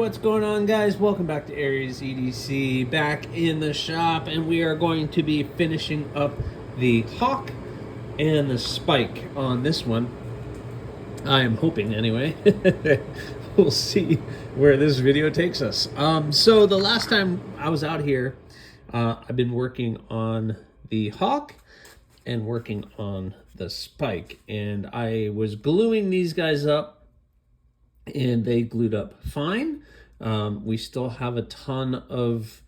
what's going on, guys? Welcome back to AriesEDC, back in the shop, and we are going to be finishing up the hawk and the spike on this one. I am hoping, anyway. We'll see where this video takes us. So the last time I was out here, I've been working on the hawk and working on the spike, and I was gluing these guys up, and they glued up fine. We still have a ton of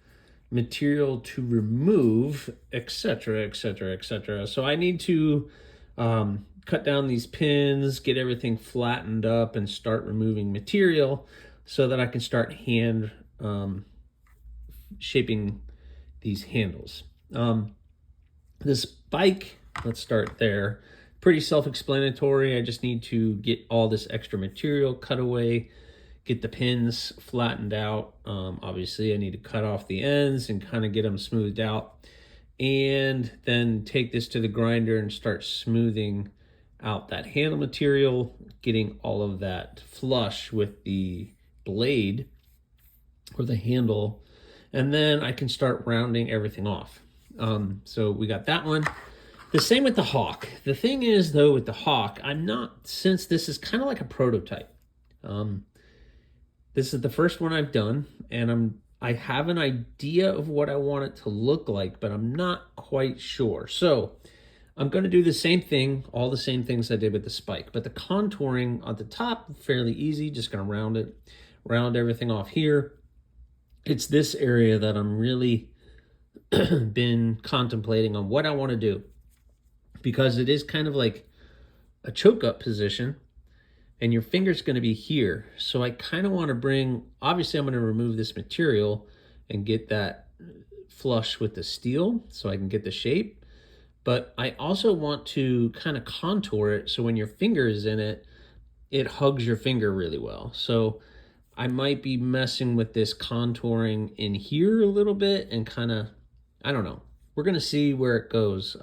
material to remove, etc., etc., etc. So I need to cut down these pins, get everything flattened up, and start removing material so that I can start hand shaping these handles. The spike, let's start there. Pretty self-explanatory. I just need to get all this extra material cut away, get the pins flattened out. Obviously, I need to cut off the ends and kind of get them smoothed out, and then take this to the grinder and start smoothing out that handle material, getting all of that flush with the blade or the handle, and then I can start rounding everything off. So we got that one. The same with the hawk. The thing is, though, with the hawk, since this is kind of like a prototype. This is the first one I've done, and I have an idea of what I want it to look like, but I'm not quite sure. So I'm going to do the same thing, all the same things I did with the spike, but the contouring on the top, fairly easy. Just going to round everything off here. It's this area that I'm really been contemplating on what I want to do, because it is kind of like a choke up position and your finger's going to be here. So I kind of want to obviously I'm going to remove this material and get that flush with the steel so I can get the shape. But I also want to kind of contour it so when your finger is in it, it hugs your finger really well. So I might be messing with this contouring in here a little bit and kind of, I don't know. We're going to see where it goes.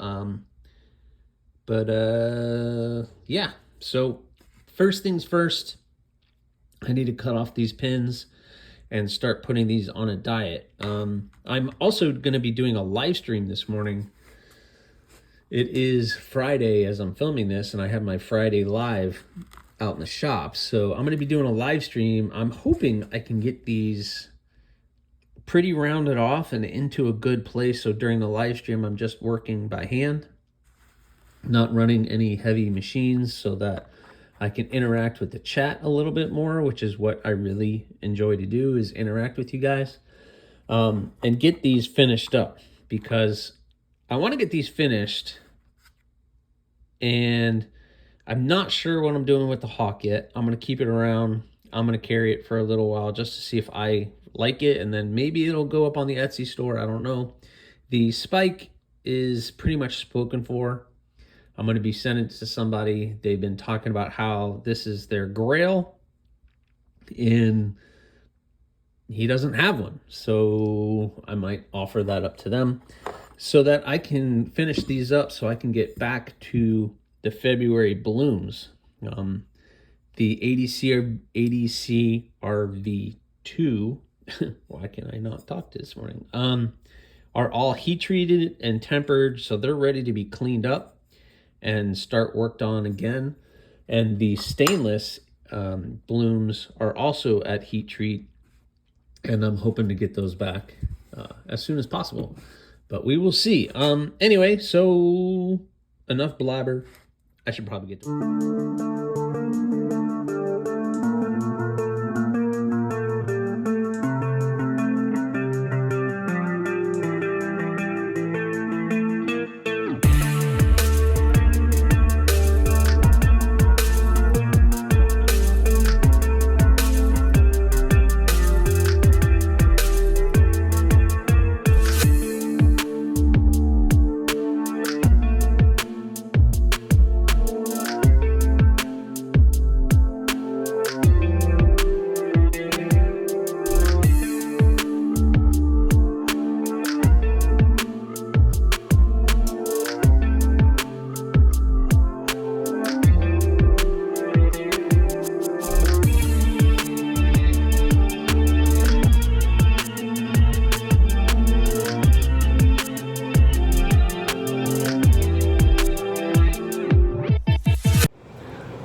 Yeah, so first things first, I need to cut off these pins and start putting these on a diet. I'm also going to be doing a live stream this morning. It is Friday as I'm filming this, and I have my Friday live out in the shop. So I'm going to be doing a live stream. I'm hoping I can get these pretty rounded off and into a good place. So during the live stream, I'm just working by hand, not running any heavy machines, so that I can interact with the chat a little bit more, which is what I really enjoy to do, is interact with you guys, and get these finished up, because I want to get these finished, and I'm not sure what I'm doing with the hawk yet. I'm going to keep it around. I'm going to carry it for a little while just to see if I like it, and then maybe it'll go up on the Etsy store. I don't know. The spike is pretty much spoken for. I'm going to be sending it to somebody. They've been talking about how this is their grail, and he doesn't have one. So I might offer that up to them so that I can finish these up, so I can get back to the February blooms. The ADC RV2, why can I not talk this morning? Are all heat treated and tempered, so they're ready to be cleaned up and start worked on again. And the stainless blooms are also at heat treat, and I'm hoping to get those back as soon as possible, but we will see. Anyway, so enough blabber. I should probably get to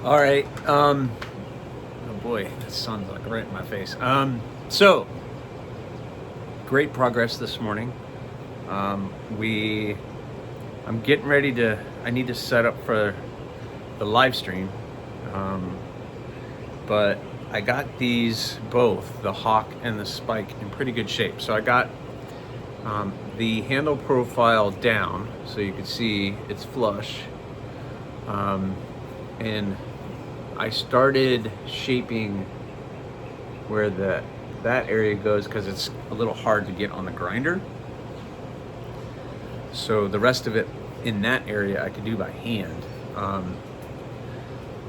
All right. Oh boy, the sun's like right in my face. So great progress this morning. I'm getting ready to. I need to set up for the live stream, but I got these both, the Hawk and the Spike, in pretty good shape. So I got the handle profile down, so you can see it's flush, and I started shaping where that area goes because it's a little hard to get on the grinder. So the rest of it in that area I could do by hand.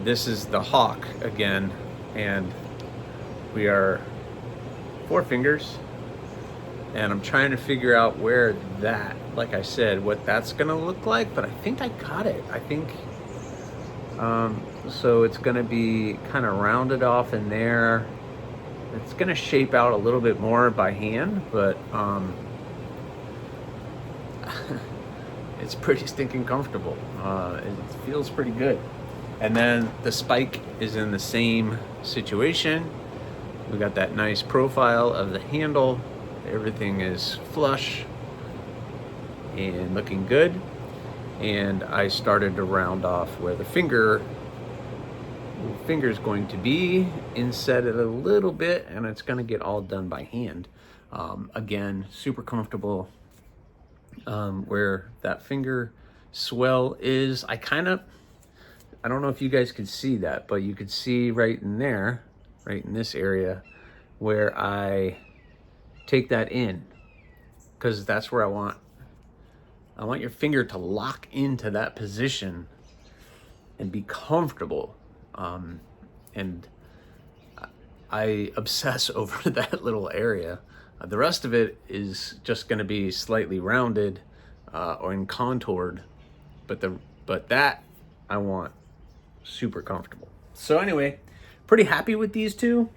This is the Hawk again, and we are 4 fingers, and I'm trying to figure out where that, like I said, what that's gonna look like, but I think I got it. I think so it's gonna be kind of rounded off in there. It's gonna shape out a little bit more by hand, but it's pretty stinking comfortable. It feels pretty good. And then the Spike is in the same situation. We got that nice profile of the handle. Everything is flush and looking good. And I started to round off where the finger is going to be, inset it a little bit, and it's going to get all done by hand. Again, super comfortable. Where that finger swell is, I don't know if you guys can see that, but you could see right in there, right in this area, where I take that in, because that's where I want your finger to lock into that position and be comfortable. And I obsess over that little area. The rest of it is just going to be slightly rounded or contoured, but that I want super comfortable. So anyway, pretty happy with these two,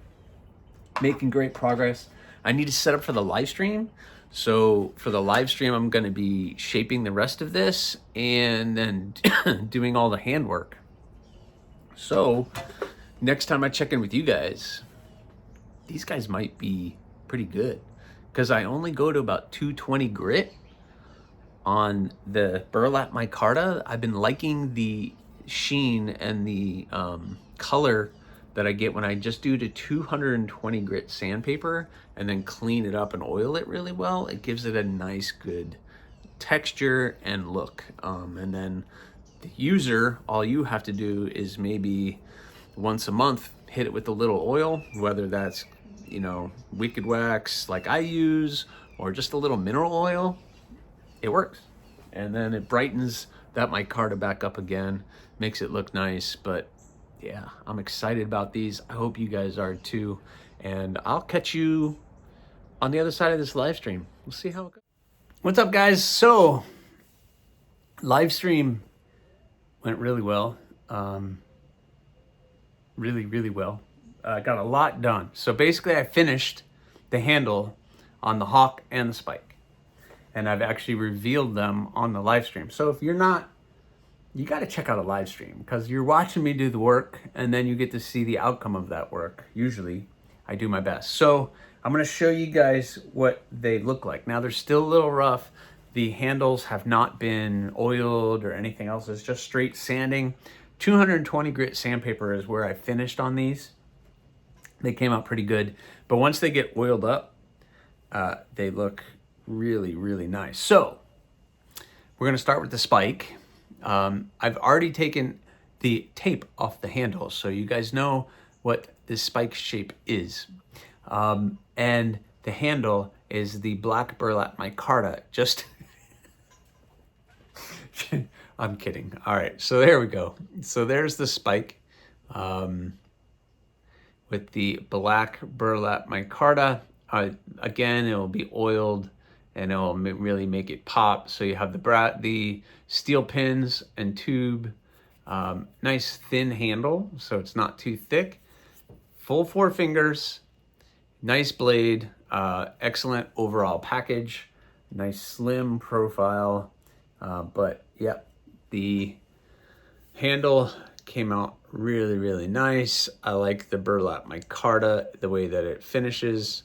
making great progress. I need to set up for the live stream. So for the live stream, I'm going to be shaping the rest of this and then doing all the handwork. So next time I check in with you guys, these guys might be pretty good, because I only go to about 220 grit on the burlap micarta. I've been liking the sheen and the color that I get when I just do to 220 grit sandpaper and then clean it up and oil it really well. It gives it a nice, good texture and look. And then the user, all you have to do is maybe once a month hit it with a little oil, whether that's, you know, Wicked Wax like I use, or just a little mineral oil. It works. And then it brightens that micarta back up again, makes it look nice. But yeah, I'm excited about these. I hope you guys are too. And I'll catch you on the other side of this live stream. We'll see how it goes. What's up, guys? So live stream went really well. Really well. I got a lot done. So basically I finished the handle on the Hawk and the Spike, and I've actually revealed them on the live stream. So if you're not, you got to check out a live stream, because you're watching me do the work and then you get to see the outcome of that work. Usually I do my best. So I'm going to show you guys what they look like. Now they're still a little rough. The handles have not been oiled or anything else. It's just straight sanding. 220 grit sandpaper is where I finished on these. They came out pretty good, but once they get oiled up, they look really nice. So we're gonna start with the Spike. I've already taken the tape off the handle, so you guys know what this Spike shape is. And the handle is the black burlap micarta. Just I'm kidding. All right, so there we go. So there's the Spike with the black burlap micarta. Again, it will be oiled and it will really make it pop. So you have the steel pins and tube, nice thin handle, so it's not too thick. Full 4 fingers, nice blade, excellent overall package, nice slim profile. But yeah, the handle came out Really, really nice. I like the burlap micarta, the way that it finishes.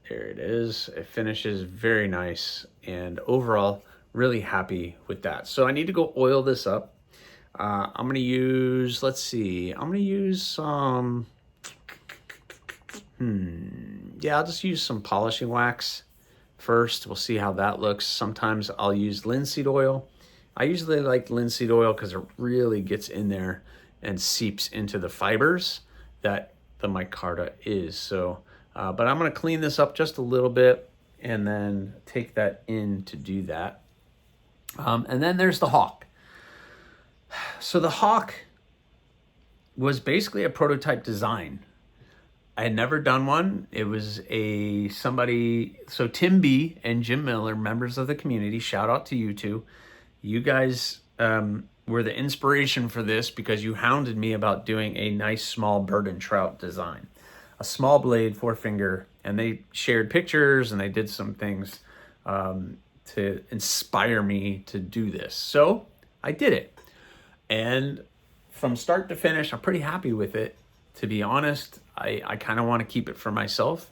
There it is. It finishes very nice, and overall, really happy with that. So I need to go oil this up. I'm gonna use, let's see, I'm gonna use some, yeah, I'll just use some polishing wax first. We'll see how that looks. Sometimes I'll use linseed oil. I usually like linseed oil because it really gets in there and seeps into the fibers that the micarta is. So, but I'm gonna clean this up just a little bit and then take that in to do that. And then there's the hawk. So the hawk was basically a prototype design. I had never done one. It was so Tim B and Jim Miller, members of the community, shout out to you two. You guys were the inspiration for this because you hounded me about doing a nice small bird and trout design. A small blade, 4-finger, and they shared pictures and they did some things to inspire me to do this. So I did it. And from start to finish, I'm pretty happy with it. To be honest, I kind of want to keep it for myself,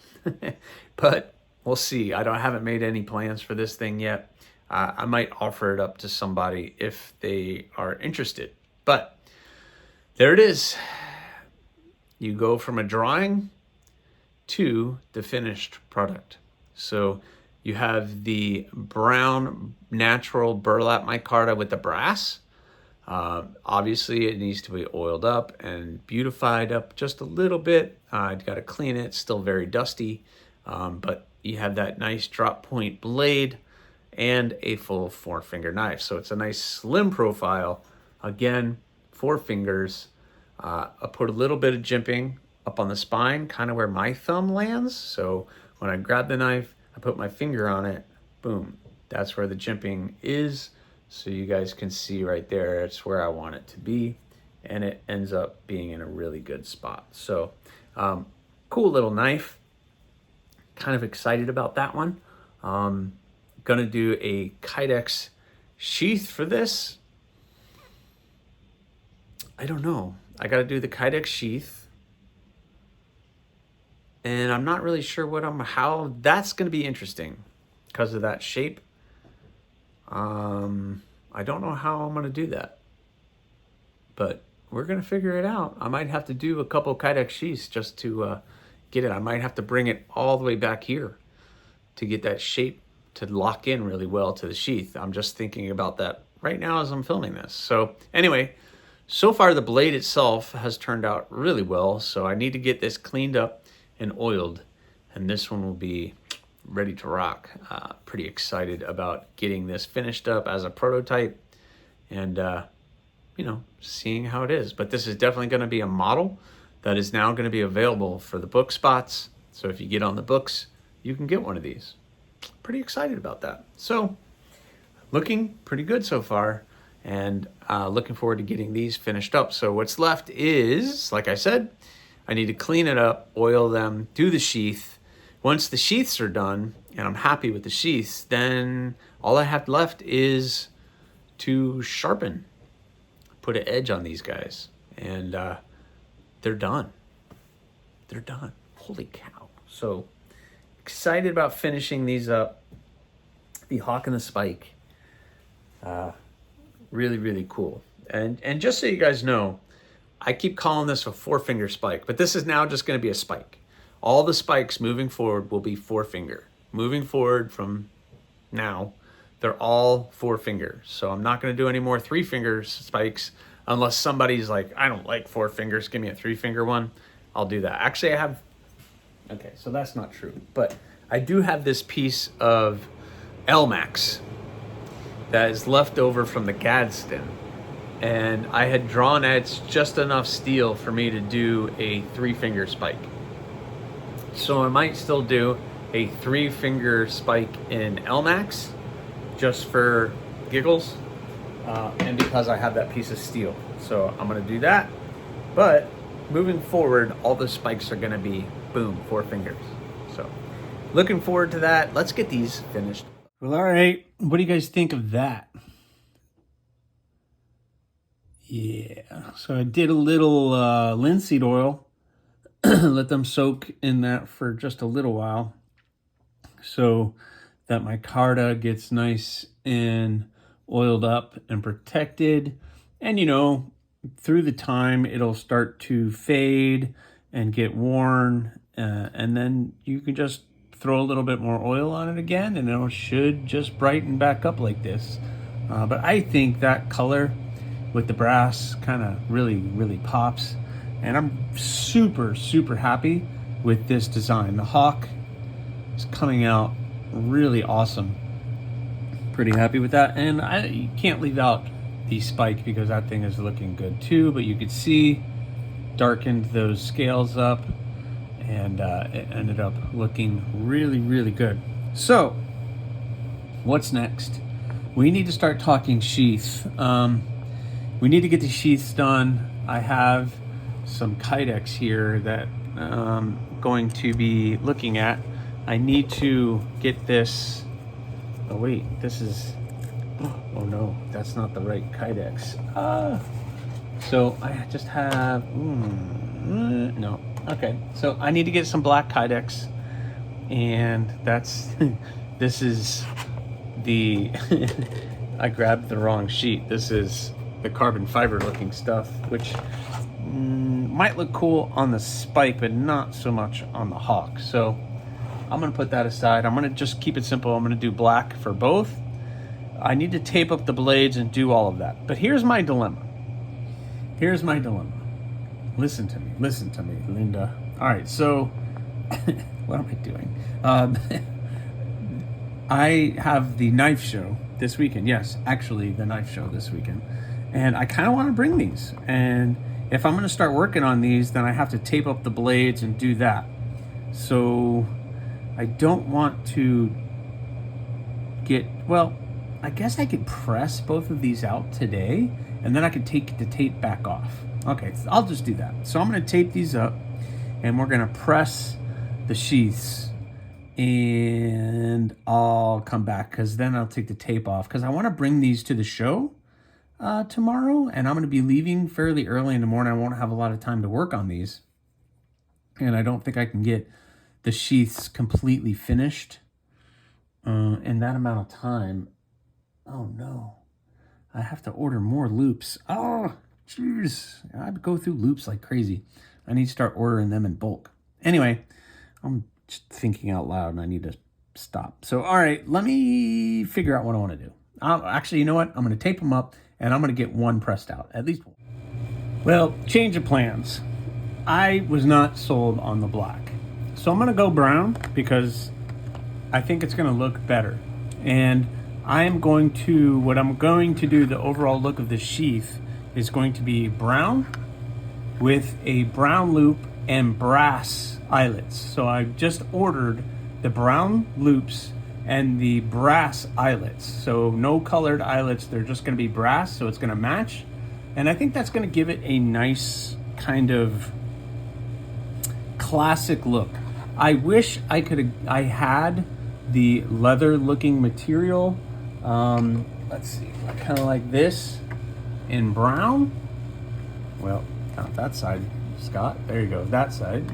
but we'll see. I haven't made any plans for this thing yet. I might offer it up to somebody if they are interested. But there it is. You go from a drawing to the finished product. So you have the brown natural burlap micarta with the brass. Obviously it needs to be oiled up and beautified up just a little bit. I've got to clean it, it's still very dusty, but you have that nice drop point blade and a full 4-finger knife. So it's a nice slim profile. Again, 4 fingers. I put a little bit of jimping up on the spine, kind of where my thumb lands. So when I grab the knife, I put my finger on it, boom, that's where the jimping is. So you guys can see right there, it's where I want it to be. And it ends up being in a really good spot. So cool little knife. Kind of excited about that one. Gonna do a Kydex sheath for this. I don't know. I gotta do the Kydex sheath. And I'm not really sure how that's gonna be interesting because of that shape. I don't know how I'm gonna do that, but we're gonna figure it out. I might have to do a couple Kydex sheaths just to get it. I might have to bring it all the way back here to get that shape to lock in really well to the sheath. I'm just thinking about that right now as I'm filming this. So anyway, so far the blade itself has turned out really well. So I need to get this cleaned up and oiled, and this one will be ready to rock. Pretty excited about getting this finished up as a prototype and you know, seeing how it is. But this is definitely going to be a model that is now going to be available for the book spots. So if you get on the books, you can get one of these. Pretty excited about that. So looking pretty good so far, and looking forward to getting these finished up. So what's left is, like I said, I need to clean it up, oil them, do the sheath. Once the sheaths are done and I'm happy with the sheaths, then all I have left is to sharpen, put an edge on these guys, and they're done. They're done. Holy cow. So excited about finishing these up. The hawk and the spike. Really, really cool. And just so you guys know, I keep calling this a 4-finger spike, but this is now just going to be a spike. All the spikes moving forward will be 4-finger. Moving forward from now, they're all 4-finger. So I'm not going to do any more 3-finger spikes unless somebody's like, I don't like 4 fingers, give me a 3-finger one. I'll do that. Actually, I have, okay, so that's not true, but I do have this piece of Elmax that is left over from the Gadsden. And I had drawn at just enough steel for me to do a 3-finger spike. So I might still do a 3-finger spike in Elmax just for giggles, and because I have that piece of steel. So I'm gonna do that. But moving forward, all the spikes are gonna be, boom, 4 fingers. So looking forward to that. Let's get these finished. Well, all right. What do you guys think of that? Yeah, so I did a little linseed oil, let them soak in that for just a little while so that my carta gets nice and oiled up and protected. And you know, through the time it'll start to fade and get worn, and then you can just throw a little bit more oil on it again and it should just brighten back up like this. But I think that color with the brass kind of really pops, and I'm super happy with this design. The hawk is coming out really awesome. Pretty happy with that, and you can't leave out the spike because that thing is looking good too. But you could see darkened those scales up, and it ended up looking really good. So what's next? We need to start talking sheath. We need to get the sheaths done. I have some kydex here that I'm going to be looking at. I need to get this. Oh wait, this is, oh no, that's not the right kydex. So I just have, no, okay. So I need to get some black kydex, and that's, this is the, I grabbed the wrong sheet. This is the carbon fiber looking stuff, which might look cool on the spike, but not so much on the hawk. So I'm gonna put that aside. I'm gonna just keep it simple. I'm gonna do black for both. I need to tape up the blades and do all of that. But here's my dilemma. Here's my dilemma. Listen to me, Linda. All right, so what am I doing? I have the knife show this weekend. Yes, actually the knife show this weekend. And I kind of want to bring these. And if I'm going to start working on these, then I have to tape up the blades and do that. So I don't want to get, well, I guess I could press both of these out today, and then I could take the tape back off. Okay, I'll just do that. So I'm going to tape these up, and we're going to press the sheaths, and I'll come back because then I'll take the tape off because I want to bring these to the show tomorrow, and I'm going to be leaving fairly early in the morning. I won't have a lot of time to work on these, and I don't think I can get the sheaths completely finished in that amount of time. Oh no, I have to order more loops. Oh jeez, I go through loops like crazy. I need to start ordering them in bulk. Anyway, I'm just thinking out loud and I need to stop. So all right, let me figure out what I want to do. Actually, you know what, I'm going to tape them up and I'm going to get one pressed out, at least one. Well, change of plans. I was not sold on the black, so I'm going to go brown because I think it's going to look better. And what I'm going to do, the overall look of the sheath is going to be brown with a brown loop and brass eyelets. So I just ordered the brown loops and the brass eyelets. So no colored eyelets, they're just going to be brass, so it's going to match. And I think that's going to give it a nice kind of classic look. I wish I had the leather looking material. Let's see, kind of like this in brown. Well, not that side, Scott. There you go, that side.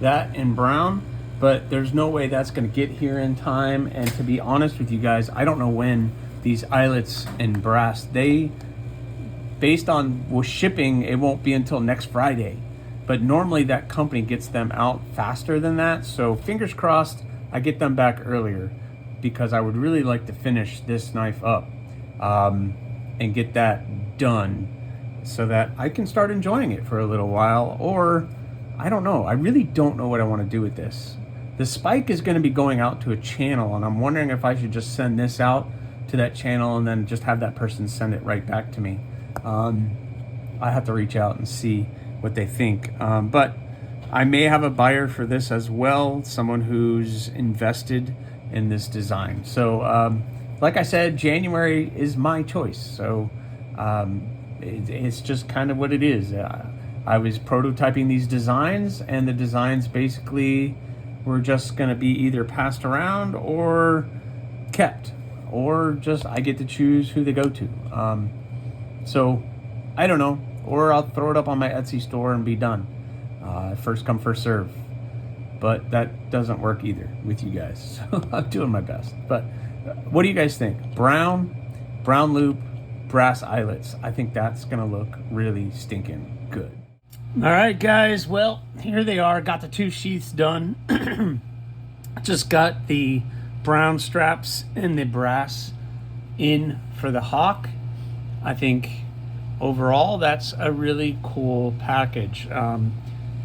That in brown, but there's no way that's going to get here in time. And to be honest with you guys, I don't know when these eyelets in brass, based on shipping, it won't be until next Friday. But normally that company gets them out faster than that. So fingers crossed I get them back earlier, because I would really like to finish this knife up and get that done so that I can start enjoying it for a little while. Or I don't know. I really don't know what I want to do with this. The spike is going to be going out to a channel, and I'm wondering if I should just send this out to that channel and then just have that person send it right back to me. I have to reach out and see what they think. But I may have a buyer for this as well, someone who's invested in this design. So like I said, January is my choice. So it's just kind of what it is. I was prototyping these designs, and the designs basically were just going to be either passed around or kept, or just I get to choose who they go to. So I don't know. Or I'll throw it up on my Etsy store and be done. First come, first serve. But that doesn't work either with you guys. So I'm doing my best. But what do you guys think? Brown loop, brass eyelets. I think that's gonna look really stinking good. All right, guys. Well, here they are. Got the 2 sheaths done. Just got the brown straps and the brass in for the hawk. I think overall that's a really cool package.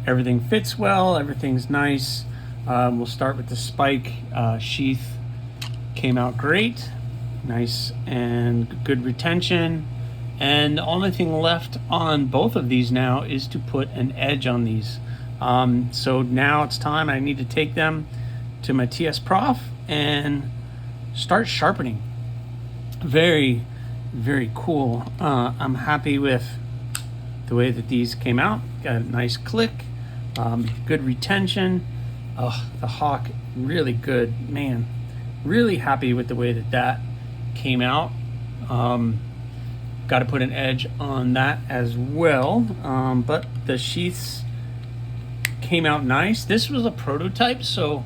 Everything fits well, everything's nice. We'll start with the spike sheath. Came out great, nice and good retention. And the only thing left on both of these now is to put an edge on these. So now it's time. I need to take them to my TS Prof and start sharpening. Very, very cool. I'm happy with the way that these came out. Got a nice click, good retention. Oh, the hawk, really good, man. Really happy with the way that that came out. Got to put an edge on that as well. But the sheaths came out nice. This was a prototype, so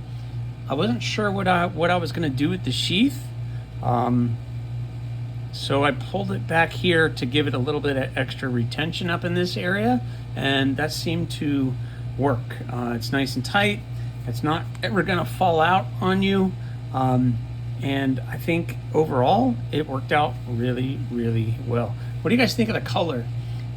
I wasn't sure what I was gonna do with the sheath. So I pulled it back here to give it a little bit of extra retention up in this area, and that seemed to work. It's nice and tight. It's not ever gonna fall out on you. And I think overall it worked out really, really well. What do you guys think of the color?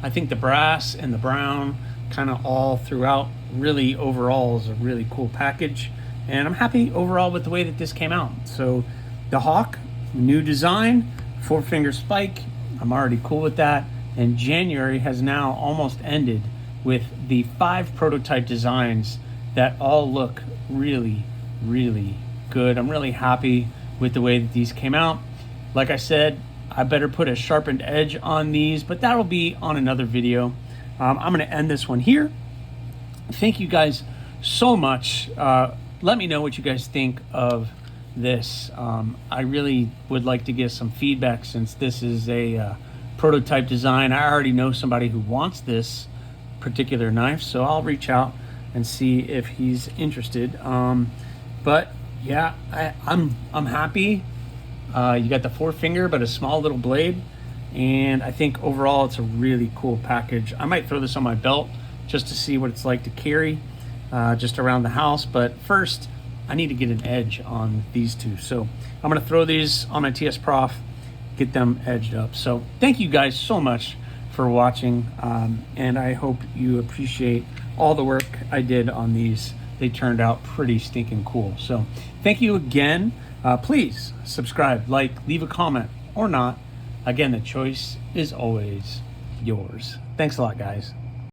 I think the brass and the brown kind of all throughout really overall is a really cool package. And I'm happy overall with the way that this came out. So the hawk, new design, 4-finger spike, I'm already cool with that. And January has now almost ended with the 5 prototype designs that all look really, really good. I'm really happy with the way that these came out. Like I said, I better put a sharpened edge on these, but that'll be on another video. I'm gonna end this one here. Thank you guys so much. Let me know what you guys think of this. I really would like to get some feedback since this is a prototype design. I already know somebody who wants this particular knife, so I'll reach out and see if he's interested. But yeah, I'm happy. You got the 4-finger, but a small little blade. And I think overall it's a really cool package. I might throw this on my belt just to see what it's like to carry just around the house. But first, I need to get an edge on these two. So I'm gonna throw these on my TS Prof, get them edged up. So thank you guys so much for watching. And I hope you appreciate all the work I did on these. They turned out pretty stinking cool. So thank you again. Please subscribe, like, leave a comment or not. Again, the choice is always yours. Thanks a lot, guys.